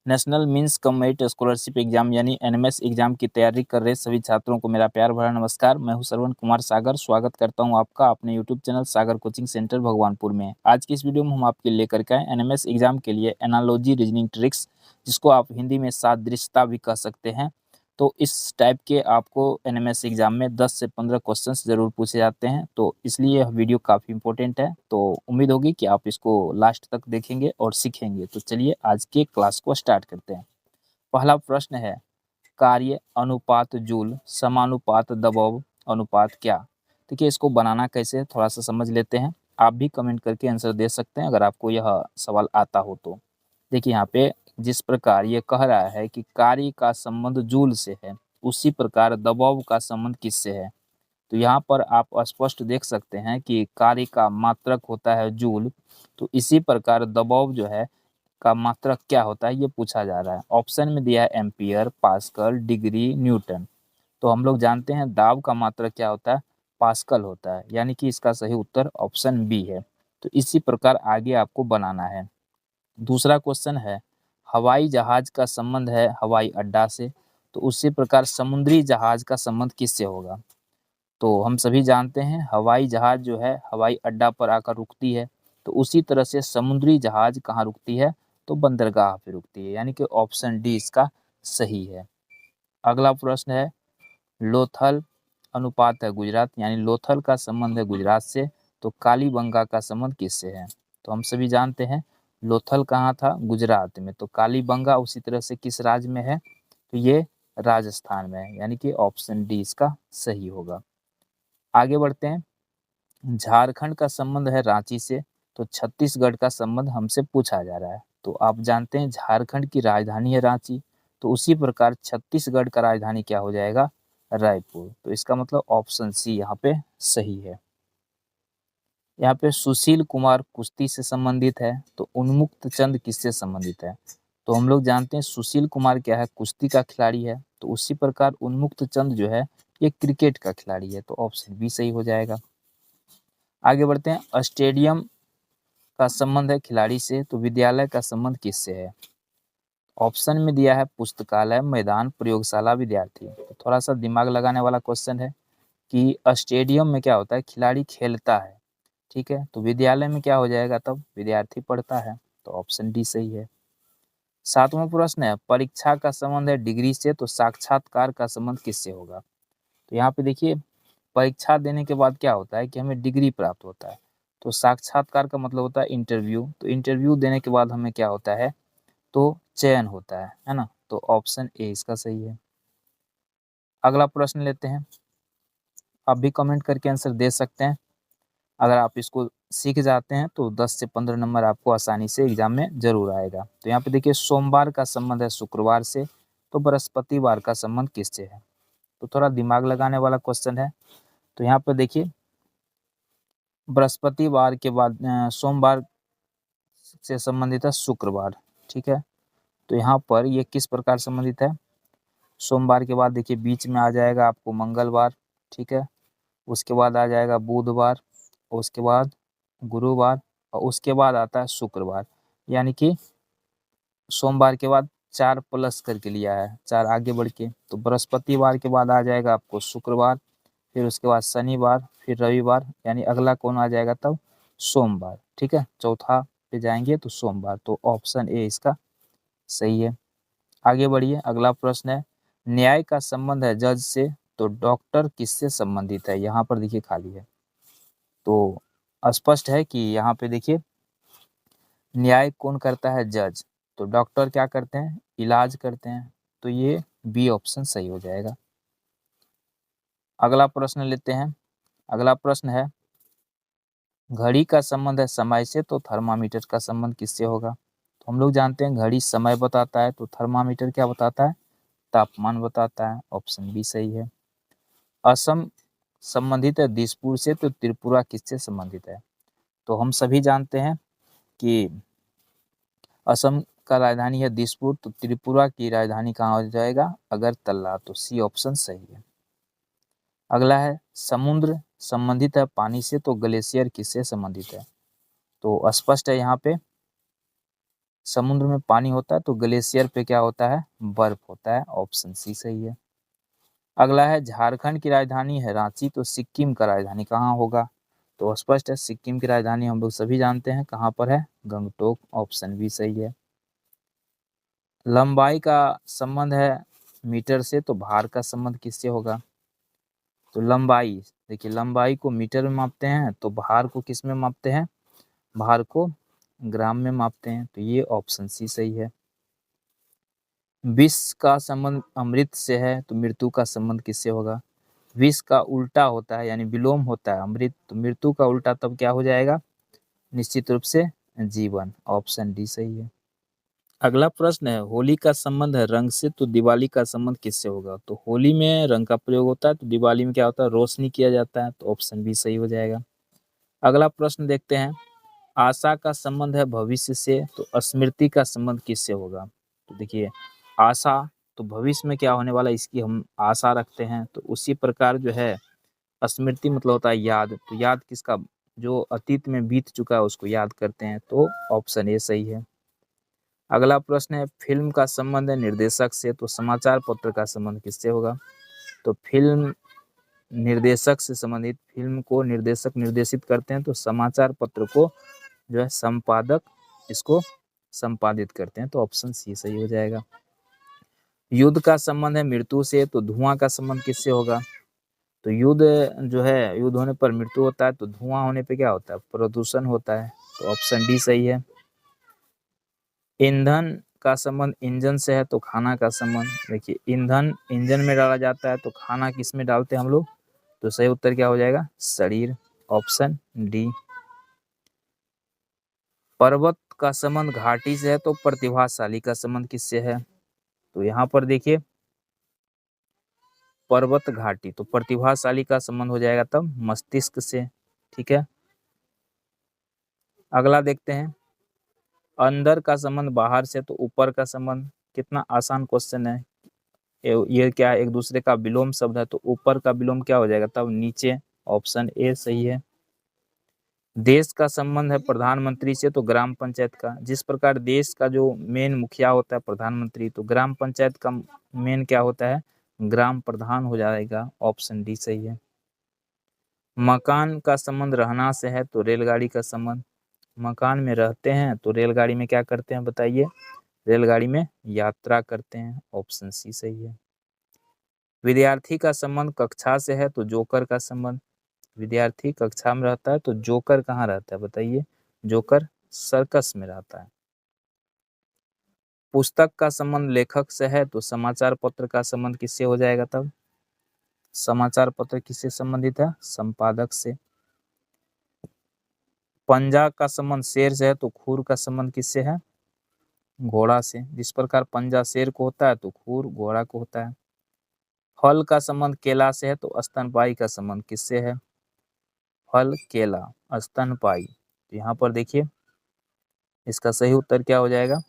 National means cum merit scholarship exam यानी NMS exam की तैयारी कर रहे सभी छात्रों को मेरा प्यार भरा नमस्कार। मैं हूं श्रवण कुमार सागर। स्वागत करता हूं आपका अपने यूट्यूब चैनल सागर कोचिंग सेंटर भगवानपुर में। आज की इस वीडियो में हम आपके लिए लेकर के आए एनएमएस एग्जाम के लिए एनालॉजी रीजनिंग ट्रिक्स, जिसको आप हिंदी में सादृश्यता भी कह सकते हैं। तो इस टाइप के आपको एनएमएस एग्जाम में 10 से 15 क्वेश्चंस जरूर पूछे जाते हैं, तो इसलिए यह वीडियो काफ़ी इंपॉर्टेंट है। तो उम्मीद होगी कि आप इसको लास्ट तक देखेंगे और सीखेंगे। तो चलिए आज के क्लास को स्टार्ट करते हैं। पहला प्रश्न है, कार्य अनुपात जूल समानुपात दबाव अनुपात क्या। देखिए, इसको बनाना कैसे है थोड़ा सा समझ लेते हैं। आप भी कमेंट करके आंसर दे सकते हैं अगर आपको यह सवाल आता हो तो। देखिए यहाँ पे जिस प्रकार ये कह रहा है कि कार्य का संबंध जूल से है, उसी प्रकार दबाव का संबंध किससे है। तो यहाँ पर आप स्पष्ट देख सकते हैं कि कार्य का मात्रक होता है जूल, तो इसी प्रकार दबाव जो है का मात्रक क्या होता है ये पूछा जा रहा है। ऑप्शन में दिया है एम्पियर, पास्कल, डिग्री, न्यूटन। तो हम लोग जानते हैं दाब का मात्रक क्या होता है, पास्कल होता है, यानी कि इसका सही उत्तर ऑप्शन बी है। तो इसी प्रकार आगे आपको बनाना है। दूसरा क्वेश्चन है, हवाई जहाज का संबंध है हवाई अड्डा से, तो उसी प्रकार समुद्री जहाज का संबंध किससे होगा। तो हम सभी जानते हैं हवाई जहाज जो है हवाई अड्डा पर आकर रुकती है, तो उसी तरह से समुद्री जहाज कहाँ रुकती है, तो बंदरगाह पे रुकती है, यानी कि ऑप्शन डी इसका सही है। अगला प्रश्न है, लोथल अनुपात है गुजरात, यानी लोथल का संबंध है गुजरात से, तो कालीबंगा का संबंध किससे है। तो हम सभी जानते हैं लोथल कहाँ था, गुजरात में, तो कालीबंगा उसी तरह से किस राज्य में है, तो ये राजस्थान में है, यानी कि ऑप्शन डी इसका सही होगा। आगे बढ़ते हैं, झारखंड का संबंध है रांची से, तो छत्तीसगढ़ का संबंध हमसे पूछा जा रहा है। तो आप जानते हैं झारखंड की राजधानी है रांची, तो उसी प्रकार छत्तीसगढ़ का राजधानी क्या हो जाएगा, रायपुर। तो इसका मतलब ऑप्शन सी यहाँ पे सही है। यहाँ पे सुशील कुमार कुश्ती से संबंधित है, तो उन्मुक्त चंद किससे संबंधित है। तो हम लोग जानते हैं सुशील कुमार क्या है, कुश्ती का खिलाड़ी है, तो उसी प्रकार उन्मुक्त चंद जो है ये क्रिकेट का खिलाड़ी है, तो ऑप्शन बी सही हो जाएगा। आगे बढ़ते हैं, स्टेडियम का संबंध है खिलाड़ी से, तो विद्यालय का संबंध किससे है। ऑप्शन में दिया है पुस्तकालय, मैदान, प्रयोगशाला, विद्यार्थी। तो थोड़ा सा दिमाग लगाने वाला क्वेश्चन है कि स्टेडियम में क्या होता है, खिलाड़ी खेलता है, ठीक है, तो विद्यालय में क्या हो जाएगा, तब विद्यार्थी पढ़ता है, तो ऑप्शन डी सही है। सातवां प्रश्न है, परीक्षा का संबंध है डिग्री से, तो साक्षात्कार का संबंध किससे होगा। तो यहाँ पे देखिए, परीक्षा देने के बाद क्या होता है कि हमें डिग्री प्राप्त होता है, तो साक्षात्कार का मतलब होता है इंटरव्यू, तो इंटरव्यू देने के बाद हमें क्या होता है, तो चयन होता है ना, तो ऑप्शन ए इसका सही है। अगला प्रश्न लेते हैं, आप भी कमेंट करके आंसर दे सकते हैं। अगर आप इसको सीख जाते हैं तो 10 से 15 नंबर आपको आसानी से एग्जाम में जरूर आएगा। तो यहाँ पे देखिए, सोमवार का संबंध है शुक्रवार से, तो बृहस्पतिवार का संबंध किससे है। तो थोड़ा दिमाग लगाने वाला क्वेश्चन है। तो यहाँ पे देखिए, बृहस्पतिवार के बाद सोमवार से संबंधित है शुक्रवार, ठीक है, तो यहाँ पर ये किस प्रकार संबंधित है, सोमवार के बाद देखिए बीच में आ जाएगा आपको मंगलवार, ठीक है, उसके बाद आ जाएगा बुधवार, उसके बाद गुरुवार, और उसके बाद आता है शुक्रवार, यानी कि सोमवार के बाद 4 प्लस करके लिया है, 4 आगे बढ़ के, तो बृहस्पतिवार के बाद आ जाएगा आपको शुक्रवार, फिर उसके बाद शनिवार, फिर रविवार, यानी अगला कौन आ जाएगा तब, सोमवार, ठीक है, चौथा पे जाएंगे तो सोमवार, तो ऑप्शन ए इसका सही है। आगे बढ़िए, अगला प्रश्न है, न्याय का संबंध है जज से, तो डॉक्टर किससे संबंधित है। यहाँ पर देखिए खाली है, तो स्पष्ट है कि यहाँ पे देखिए न्याय कौन करता है, जज, तो डॉक्टर क्या करते हैं, इलाज करते हैं, तो ये बी ऑप्शन सही हो जाएगा। अगला प्रश्न लेते हैं। अगला प्रश्न है, घड़ी का संबंध है समय से, तो थर्मामीटर का संबंध किससे होगा। तो हम लोग जानते हैं घड़ी समय बताता है, तो थर्मामीटर क्या बताता है, तापमान बताता है, ऑप्शन बी सही है। असम संबंधित है दिसपुर से, तो त्रिपुरा किससे संबंधित है। तो हम सभी जानते हैं कि असम का राजधानी है दिसपुर, तो त्रिपुरा की राजधानी कहाँ हो जाएगा, अगरतला, तो सी ऑप्शन सही है। अगला है, समुद्र संबंधित है पानी से, तो ग्लेशियर किससे संबंधित है। तो स्पष्ट है यहाँ पे समुद्र में पानी होता है तो ग्लेशियर पे क्या होता है, बर्फ होता है। ऑप्शन सी सही है। अगला है झारखंड की राजधानी है रांची, तो सिक्किम का राजधानी कहाँ होगा? तो स्पष्ट है, सिक्किम की राजधानी हम लोग सभी जानते हैं कहाँ पर है, गंगटोक। ऑप्शन बी सही है। लंबाई का संबंध है मीटर से, तो भार का संबंध किससे होगा? तो लंबाई, देखिए लंबाई को मीटर में मापते हैं, तो भार को किस में मापते हैं? भार को ग्राम में मापते हैं। तो ये ऑप्शन सी सही है। विष का संबंध अमृत से है, तो मृत्यु का संबंध किससे होगा? विष का उल्टा होता है यानी विलोम होता है अमृत, तो मृत्यु का उल्टा तब क्या हो जाएगा? निश्चित रूप से जीवन। ऑप्शन डी सही है। अगला प्रश्न है, होली का संबंध है रंग से, तो दिवाली का संबंध किससे होगा? तो होली में रंग का प्रयोग होता है, तो दिवाली में क्या होता है? रोशनी किया जाता है। तो ऑप्शन बी सही हो जाएगा। अगला प्रश्न देखते हैं, आशा का संबंध है भविष्य से, तो स्मृति का संबंध किससे होगा? तो देखिए आशा, तो भविष्य में क्या होने वाला है इसकी हम आशा रखते हैं, तो उसी प्रकार जो है स्मृति मतलब होता है याद, तो याद किसका? जो अतीत में बीत चुका है उसको याद करते हैं। तो ऑप्शन ए सही है। अगला प्रश्न है, फिल्म का संबंध है निर्देशक से, तो समाचार पत्र का संबंध किससे होगा? तो फिल्म निर्देशक से संबंधित, फिल्म को निर्देशक निर्देशित करते हैं, तो समाचार पत्र को जो है संपादक इसको संपादित करते हैं। तो ऑप्शन सी सही हो जाएगा। युद्ध का संबंध है मृत्यु से, तो धुआं का संबंध किससे होगा? तो युद्ध जो है, युद्ध होने पर मृत्यु होता है, तो धुआं होने पे क्या होता है? प्रदूषण होता है। तो ऑप्शन डी सही है। ईंधन का संबंध इंजन से है, तो खाना का संबंध, देखिए ईंधन इंजन में डाला जाता है, तो खाना किस में डालते हैं हम लोग? तो सही उत्तर क्या हो जाएगा? शरीर। Option D. पर्वत का संबंध घाटी से है, तो प्रतिभाशाली का संबंध किससे है? तो यहाँ पर देखिए पर्वत घाटी, तो प्रतिभाशाली का संबंध हो जाएगा तब मस्तिष्क से। ठीक है। अगला देखते हैं, अंदर का संबंध बाहर से, तो ऊपर का संबंध, कितना आसान क्वेश्चन है। ये क्या है? एक दूसरे का विलोम शब्द है, तो ऊपर का विलोम क्या हो जाएगा तब? नीचे। ऑप्शन ए सही है। देश का संबंध है प्रधानमंत्री से, तो ग्राम पंचायत का, जिस प्रकार देश का जो मेन मुखिया होता है प्रधानमंत्री, तो ग्राम पंचायत का मेन क्या होता है? ग्राम प्रधान हो जाएगा। ऑप्शन डी सही है। मकान का संबंध रहना से है, तो रेलगाड़ी का संबंध, मकान में रहते हैं तो रेलगाड़ी में क्या करते हैं बताइए? रेलगाड़ी में यात्रा करते हैं। ऑप्शन सी सही है। विद्यार्थी का संबंध कक्षा से है, तो जोकर का संबंध, विद्यार्थी कक्षा में रहता है, तो जोकर कहाँ रहता है बताइए? जोकर सर्कस में रहता है। पुस्तक का संबंध लेखक से है, तो समाचार पत्र का संबंध किससे हो जाएगा तब? समाचार पत्र किससे संबंधित है? संपादक से। पंजा का संबंध शेर से है, तो खुर का संबंध किससे है? घोड़ा से। जिस प्रकार पंजा शेर को होता है, तो खुर घोड़ा को होता है। फल का संबंध केला से है, तो स्तनपायी का संबंध किससे है? फल केला स्तनपायी। तो यहाँ पर देखिए इसका सही उत्तर क्या हो जाएगा?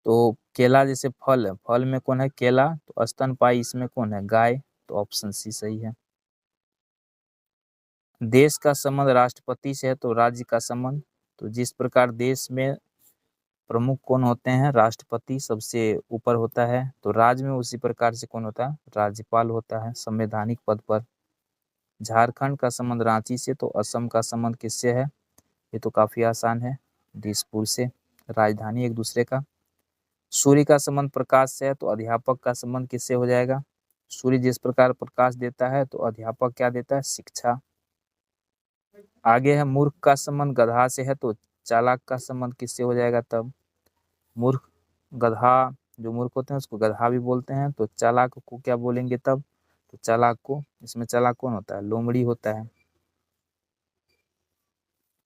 तो केला जैसे फल है, फल में कौन है? केला। तो स्तनपायी इसमें कौन है? गाय। तो ऑप्शन सी सही है। देश का संबंध राष्ट्रपति से है, तो राज्य का संबंध, तो जिस प्रकार देश में प्रमुख कौन होते हैं? राष्ट्रपति सबसे ऊपर होता है, तो राज्य में उसी प्रकार से कौन होता है? राज्यपाल होता है संवैधानिक पद पर। झारखंड का संबंध रांची से, तो असम का संबंध किससे है? ये तो काफी आसान है, दिसपुर से, राजधानी एक दूसरे का। सूर्य का संबंध प्रकाश से है, तो अध्यापक का संबंध किससे हो जाएगा? सूर्य जिस प्रकार प्रकाश देता है, तो अध्यापक क्या देता है? शिक्षा। आगे है मूर्ख का संबंध गधा से है, तो चालाक का संबंध किससे हो जाएगा तब? मूर्ख, गधा, जो मूर्ख होते हैं उसको गधा भी बोलते हैं, तो चालाक को क्या बोलेंगे तब? तो चालाक को, इसमें चालाक कौन होता है? लोमड़ी होता है।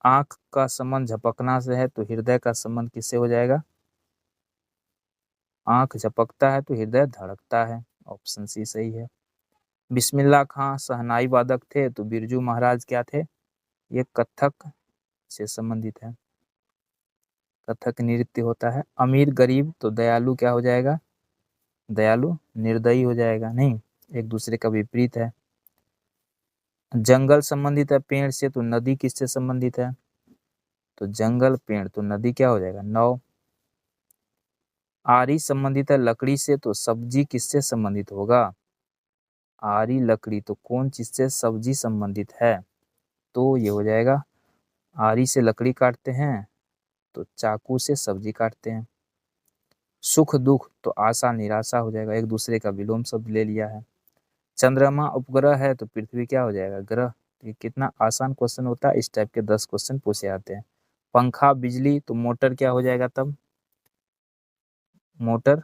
आंख का संबंध झपकना से है, तो हृदय का संबंध किससे हो जाएगा? आंख झपकता है तो हृदय धड़कता है। ऑप्शन सी सही है। बिस्मिल्लाह खां शहनाई वादक थे, तो बिरजू महाराज क्या थे? ये कथक से संबंधित है, कथक नृत्य होता है। अमीर गरीब, तो दयालु क्या हो जाएगा? दयालु निर्दयी हो जाएगा, नहीं, एक दूसरे का विपरीत है। जंगल संबंधित है पेड़ से, तो नदी किससे संबंधित है? तो जंगल, पेड़, तो नदी क्या हो जाएगा, नौ। आरी संबंधित है लकड़ी से, तो सब्जी किससे संबंधित होगा, आरी लकड़ी, तो कौन चीज से सब्जी संबंधित है, तो ये हो जाएगा आरी से लकड़ी काटते हैं तो चाकू से सब्जी काटते हैं। सुख दुख, तो आशा निराशा हो जाएगा, एक दूसरे का विलोम शब्द ले लिया है। चंद्रमा उपग्रह है तो पृथ्वी क्या हो जाएगा, ग्रह। ये कितना आसान क्वेश्चन होता है, इस टाइप के 10 क्वेश्चन पूछे जाते हैं। पंखा बिजली, तो मोटर क्या हो जाएगा तब, मोटर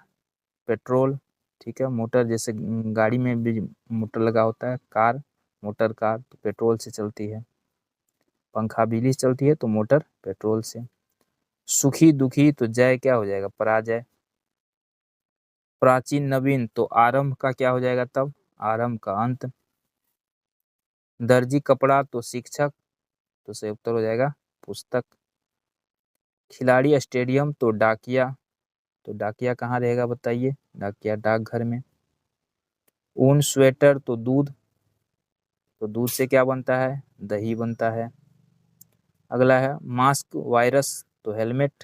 पेट्रोल, ठीक है। मोटर जैसे गाड़ी में भी मोटर लगा होता है, कार, मोटर कार तो पेट्रोल से चलती है। पंखा बिजली से चलती है तो मोटर पेट्रोल से। सुखी दुखी, तो जय क्या हो जाएगा, पराजय। प्राचीन नवीन, तो आरंभ का क्या हो जाएगा तब, आरंभ का अंत। दर्जी कपड़ा, तो शिक्षक, तो सही उत्तर हो जाएगा पुस्तक। खिलाड़ी स्टेडियम, तो डाकिया, तो डाकिया कहाँ रहेगा बताइए, डाकिया डाकघर में। ऊन स्वेटर, तो दूध, तो दूध से क्या बनता है, दही बनता है। अगला है मास्क वायरस, तो हेलमेट।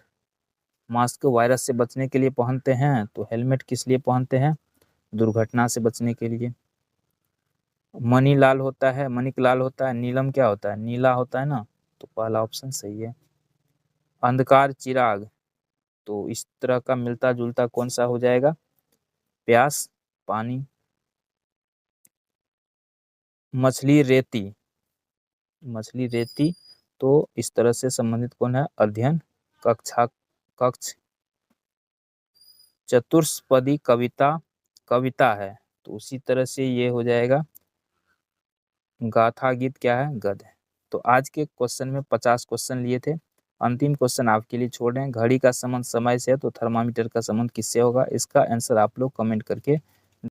मास्क वायरस से बचने के लिए पहनते हैं, तो हेलमेट किस लिए पहनते हैं, दुर्घटना से बचने के लिए। मनी लाल होता है, मणिक लाल होता है, नीलम क्या होता है, नीला होता है ना, तो पहला ऑप्शन सही है। अंधकार चिराग, तो इस तरह का मिलता जुलता कौन सा हो जाएगा, प्यास पानी। मछली रेती, मछली रेती, तो इस तरह से संबंधित कौन है, अध्ययन कक्षा कक्ष। चतुष्पदी कविता, कविता है तो उसी तरह से ये हो जाएगा गाथा गीत क्या है, गद्य। तो आज के क्वेश्चन में 50 क्वेश्चन लिए थे। अंतिम क्वेश्चन आपके लिए छोड़ रहे हैं, घड़ी का संबंध समय से है तो थर्मामीटर का संबंध किससे होगा, इसका आंसर आप लोग कमेंट करके